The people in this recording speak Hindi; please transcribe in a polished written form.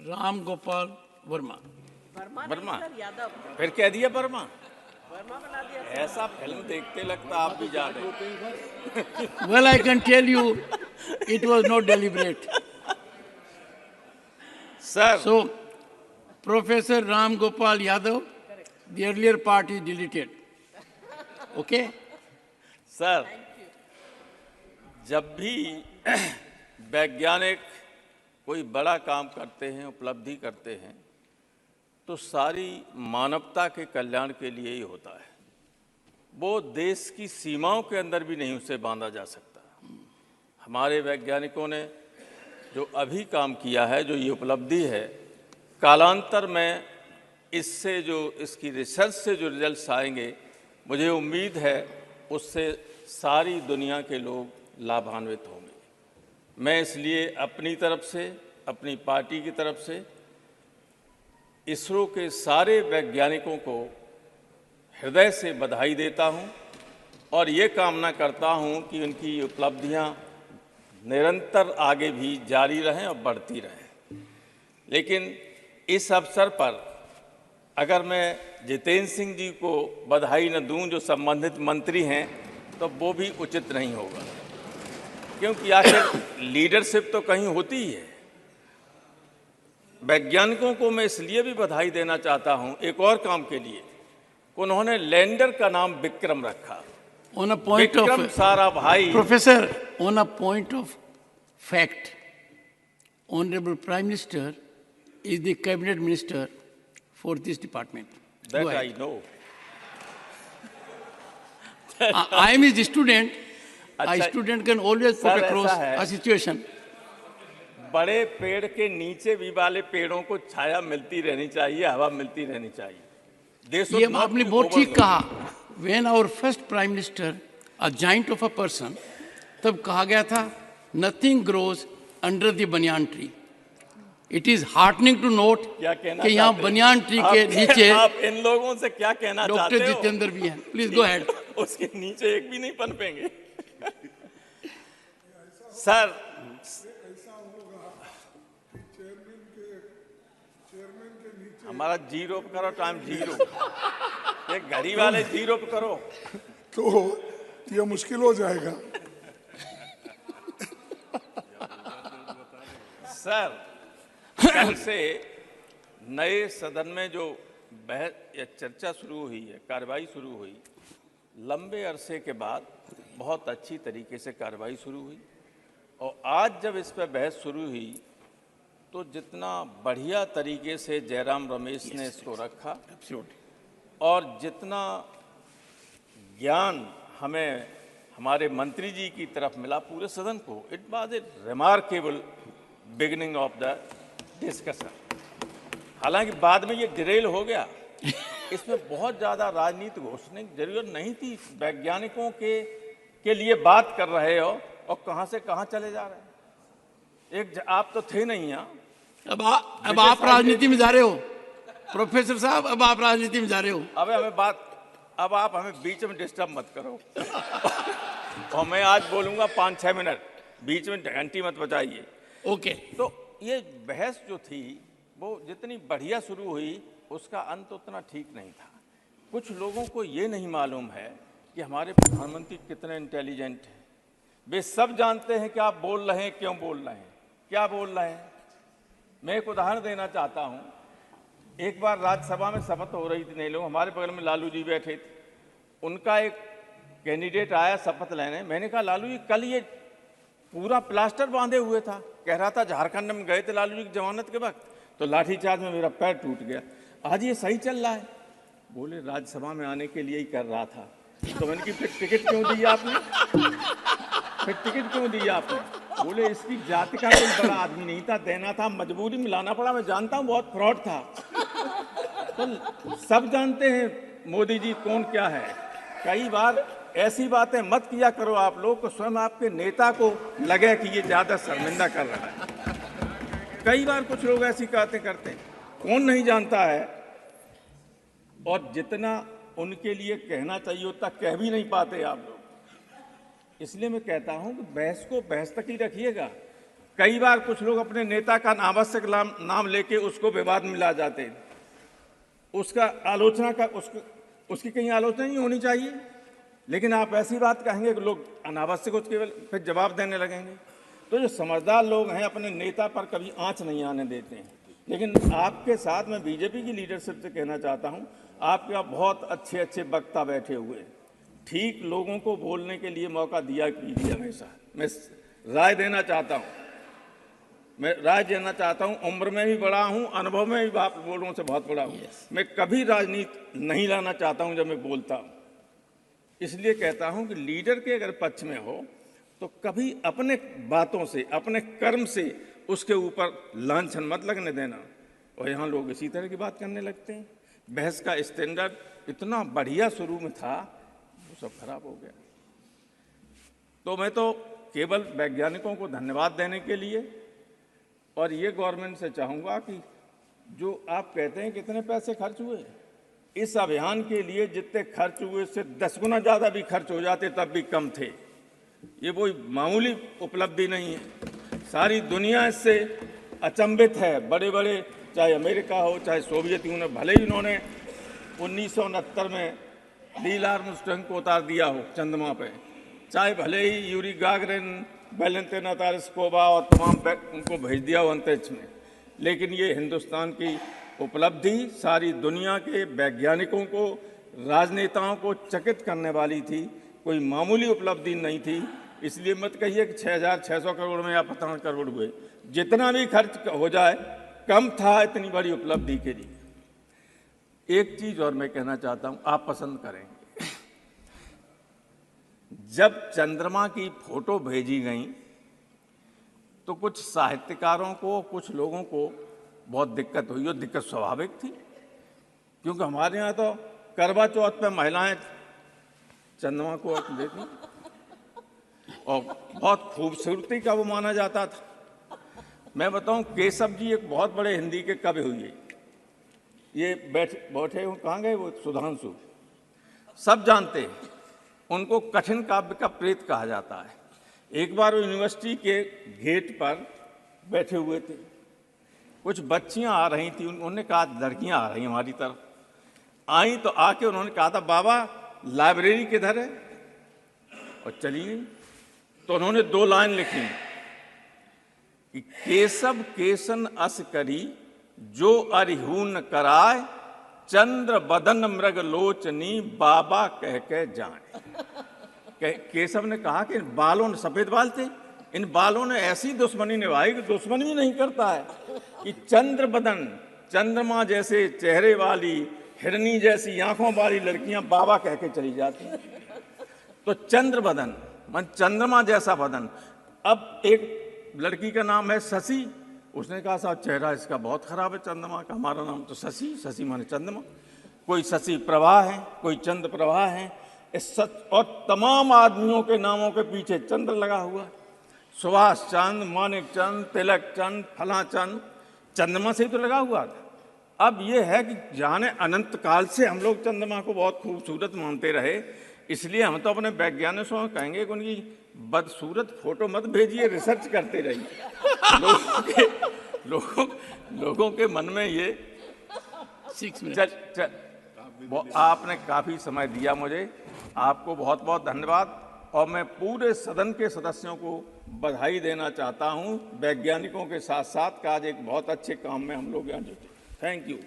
राम गोपाल वर्मा। वर्मा यादव। फिर कह दिया वर्मा। वर्मा बना दिया। ऐसा फिल्म देखते लगता आप भी जा रहे। Well, I can tell you, it was not deliberate. Sir So, Professor Ram Gopal Yadav, the earlier part is deleted. Okay? Sir जब भी वैज्ञानिक कोई बड़ा काम करते हैं, उपलब्धि करते हैं, तो सारी मानवता के कल्याण के लिए ही होता है। वो देश की सीमाओं के अंदर भी नहीं उसे बांधा जा सकता। हमारे वैज्ञानिकों ने जो अभी काम किया है, जो ये उपलब्धि है, कालांतर में इससे जो इसकी रिसर्च से जो रिजल्ट्स आएंगे, मुझे उम्मीद है उससे सारी दुनिया के लोग लाभान्वित होंगे। मैं इसलिए अपनी तरफ से, अपनी पार्टी की तरफ से इसरो के सारे वैज्ञानिकों को हृदय से बधाई देता हूं और ये कामना करता हूं कि उनकी उपलब्धियां निरंतर आगे भी जारी रहें और बढ़ती रहें। लेकिन इस अवसर पर अगर मैं जितेंद्र सिंह जी को बधाई न दूं, जो संबंधित मंत्री हैं, तो वो भी उचित नहीं होगा, क्योंकि आखिर लीडरशिप तो कहीं होती ही है। वैज्ञानिकों को मैं इसलिए भी बधाई देना चाहता हूं एक और काम के लिए, उन्होंने लैंडर का नाम विक्रम रखा। On a point of Vikram Sarabhai. Professor, on a point of fact, Honorable Prime Minister is the cabinet minister for this department. That Go I ahead. know. I am his student. A अच्छा, student can always put sir, across ऐसा है। a situation. बड़े पेड़ के नीचे भी वाले पेड़ों को छाया मिलती रहनी चाहिए, हवा मिलती रहनी चाहिए। They should ये not आपने be बहुत ठीक overlooked. कहा। When our first Prime Minister, a giant of a person, तब कहा गया था, nothing grows under the banyan tree. It is heartening to note क्या कहना कि यहाँ चाहते हैं? बनियान ट्री के आप- नीचे आप इन लोगों से क्या कहना डॉक्टर चाहते हो? जितेंद्र भी हैं। Please go ahead. उसके नीचे एक भी नहीं पनपेंगे। सर हमारा जीरो पे करो, टाइम जीरो। ये घड़ी वाले जीरो पे करो। तो ये मुश्किल हो जाएगा। सर कल से नए सदन में जो बहस या चर्चा शुरू हुई है, कार्रवाई शुरू हुई, लंबे अरसे के बाद बहुत अच्छी तरीके से कार्रवाई शुरू हुई। और आज जब इस पर बहस शुरू हुई, तो जितना बढ़िया तरीके से जयराम रमेश ने इसको रखा और जितना ज्ञान हमें हमारे मंत्री जी की तरफ मिला पूरे सदन को, it was a remarkable beginning of the discussion. हालांकि बाद में ये डिरेल हो गया, इसमें बहुत ज़्यादा राजनीति घोषणे की जरूरत नहीं थी। वैज्ञानिकों के लिए बात कर रहे हो और कहाँ से कहाँ चले जा रहे हैं। आप तो थे नहीं यहाँ। अब आप राजनीति में जा रहे हो प्रोफेसर साहब, अब आप राजनीति में जा रहे हो। अब आप हमें बीच में डिस्टर्ब मत करो। और मैं आज बोलूंगा 5-6 मिनट, बीच में घंटी मत बजाइए। ओके। तो ये बहस जो थी वो जितनी बढ़िया शुरू हुई, उसका अंत उतना ठीक नहीं था। कुछ लोगों को ये नहीं मालूम है कि हमारे प्रधानमंत्री कितने इंटेलिजेंट हैं। वे सब जानते हैं कि आप बोल रहे हैं, क्यों बोल रहे हैं, क्या बोल रहे हैं। मैं एक उदाहरण देना चाहता हूं। एक बार राज्यसभा में शपथ हो रही थी, नहीं लोग, हमारे बगल में लालू जी बैठे थे। उनका एक कैंडिडेट आया शपथ लेने। मैंने कहा, लालू जी कल ये पूरा प्लास्टर बांधे हुए था, कह रहा था झारखंड में गए थे लालू जी की जमानत के वक्त, तो लाठीचार्ज में मेरा पैर टूट गया। आज ये सही चल रहा है। बोले राज्यसभा में आने के लिए ही कर रहा था। तो मैंने कहा, फिर टिकट क्यों दी आपने? फिर टिकट क्यों दी आपने? बोले इसकी जाति का कोई बड़ा आदमी नहीं था, देना था, मजबूरी में लाना पड़ा। मैं जानता हूँ बहुत फ्रॉड था। तो सब जानते हैं मोदी जी कौन क्या है। कई बार ऐसी बातें मत किया करो आप लोग को, स्वयं आपके नेता को लगे कि ये ज्यादा शर्मिंदा कर रहा है। कई बार कुछ लोग ऐसी बातें करते हैं, कौन नहीं जानता है। और जितना उनके लिए कहना चाहिए उतना कह भी नहीं पाते आप लोग। इसलिए मैं कहता हूं कि बहस को बहस तक ही रखिएगा। कई बार कुछ लोग अपने नेता का अनावश्यक नाम लेके उसको विवाद में ला जाते हैं। उसका आलोचना का उसकी कहीं आलोचना नहीं होनी चाहिए, लेकिन आप ऐसी बात कहेंगे कि लोग अनावश्यक उसके फिर जवाब देने लगेंगे। तो जो समझदार लोग हैं अपने नेता पर कभी आंच नहीं आने देते हैं। लेकिन आपके साथ मैं बीजेपी की लीडरशिप से कहना चाहता हूं, आपके यहाँ बहुत अच्छे अच्छे वक्ता बैठे हुए हैं, ठीक लोगों को बोलने के लिए मौका दिया कीजिए हमेशा। मैं राय देना चाहता हूं, उम्र में भी बड़ा हूं, अनुभव में भी आप लोगों से बहुत बड़ा हूं। मैं कभी राजनीति नहीं लाना चाहता हूं जब मैं बोलता हूं। इसलिए कहता हूं कि लीडर के अगर पक्ष में हो तो कभी अपने बातों से, अपने कर्म से उसके ऊपर लांछन मत लगने देना। और यहाँ लोग इसी तरह की बात करने लगते हैं। बहस का स्टैंडर्ड इतना बढ़िया शुरू में था, वो सब खराब हो गया। तो मैं तो केवल वैज्ञानिकों को धन्यवाद देने के लिए और ये गवर्नमेंट से चाहूँगा कि जो आप कहते हैं कितने पैसे खर्च हुए, इस अभियान के लिए जितने खर्च हुए उससे 10 गुना ज़्यादा भी खर्च हो जाते तब भी कम थे। ये कोई मामूली उपलब्धि नहीं है। सारी दुनिया इससे अचंभित है। बड़े बड़े चाहे अमेरिका हो चाहे सोवियत यूनियन, भले ही उन्होंने 1969 में नील आर्मस्ट्रांग को उतार दिया हो चंद्रमा पे, चाहे भले ही यूरी गागरिन, वैलेंटिना तारस्कोवा और तमाम उनको भेज दिया हो अंतरिक्ष में, लेकिन ये हिंदुस्तान की उपलब्धि सारी दुनिया के वैज्ञानिकों को, राजनेताओं को चकित करने वाली थी। कोई मामूली उपलब्धि नहीं थी। इसलिए मत कहिए कि 6,600 करोड़ में या 15 करोड़ हुए, जितना भी खर्च हो जाए कम था इतनी बड़ी उपलब्धि के लिए। एक चीज और मैं कहना चाहता हूं, आप पसंद करेंगे, जब चंद्रमा की फोटो भेजी गई तो कुछ साहित्यकारों को, कुछ लोगों को बहुत दिक्कत हुई। और दिक्कत स्वाभाविक थी, क्योंकि हमारे यहाँ तो करवा चौथ पे महिलाएं चंद्रमा को देती और बहुत खूबसूरती का वो माना जाता था। मैं बताऊं, केशव जी एक बहुत बड़े हिंदी के कवि हुए, ये बैठे हुए कहाँ गए, वो सुधांशु, सब जानते हैं उनको कठिन काव्य का प्रेत कहा जाता है। एक बार वो यूनिवर्सिटी के गेट पर बैठे हुए थे, कुछ बच्चियां आ रही थी, उन्होंने कहा लड़कियां आ रही हमारी तरफ, आई तो आके उन्होंने कहा था बाबा लाइब्रेरी किधर है, और चली गई। तो उन्होंने 2 लाइन लिखी कि केशव केसन अस करी जो अरिहून कराए, चंद्र बदन मृग लोचनी बाबा कह के जाए। केशव ने कहा कि इन बालों ने, सफेद बाल थे, इन बालों ने ऐसी दुश्मनी निभाई कि दुश्मनी भी नहीं करता है कि चंद्र बदन, चंद्रमा जैसे चेहरे वाली, हिरनी जैसी आंखों वाली लड़कियां बाबा कह के चली जाती हैं। तो चंद्र बदन मन चंद्रमा जैसा बदन। अब एक लड़की का नाम है शशि, उसने कहा साहब चेहरा इसका बहुत खराब है चंद्रमा का, हमारा नाम तो शशि, शशि माने चंद्रमा। कोई शशि प्रभा है, कोई चंद्र प्रभा है, इस और तमाम आदमियों के नामों के पीछे चंद्र लगा हुआ। सुभाष चंद्र, मानिक चंद्र, तिलक चंद्र, फला चंद्र, चंद्रमा से ही तो लगा हुआ था। अब ये है कि जाने अनंत काल से हम लोग चंद्रमा को बहुत खूबसूरत मानते रहे, इसलिए हम तो अपने वैज्ञानिकों को कहेंगे कि उनकी बदसूरत फोटो मत भेजिए, रिसर्च करते रहिए। लोगों के मन में ये 6 मिनट आपने काफी समय दिया मुझे, आपको बहुत बहुत धन्यवाद। और मैं पूरे सदन के सदस्यों को बधाई देना चाहता हूं, वैज्ञानिकों के साथ साथ आज एक बहुत अच्छे काम में हम लोग यहाँ जुटे। Thank you.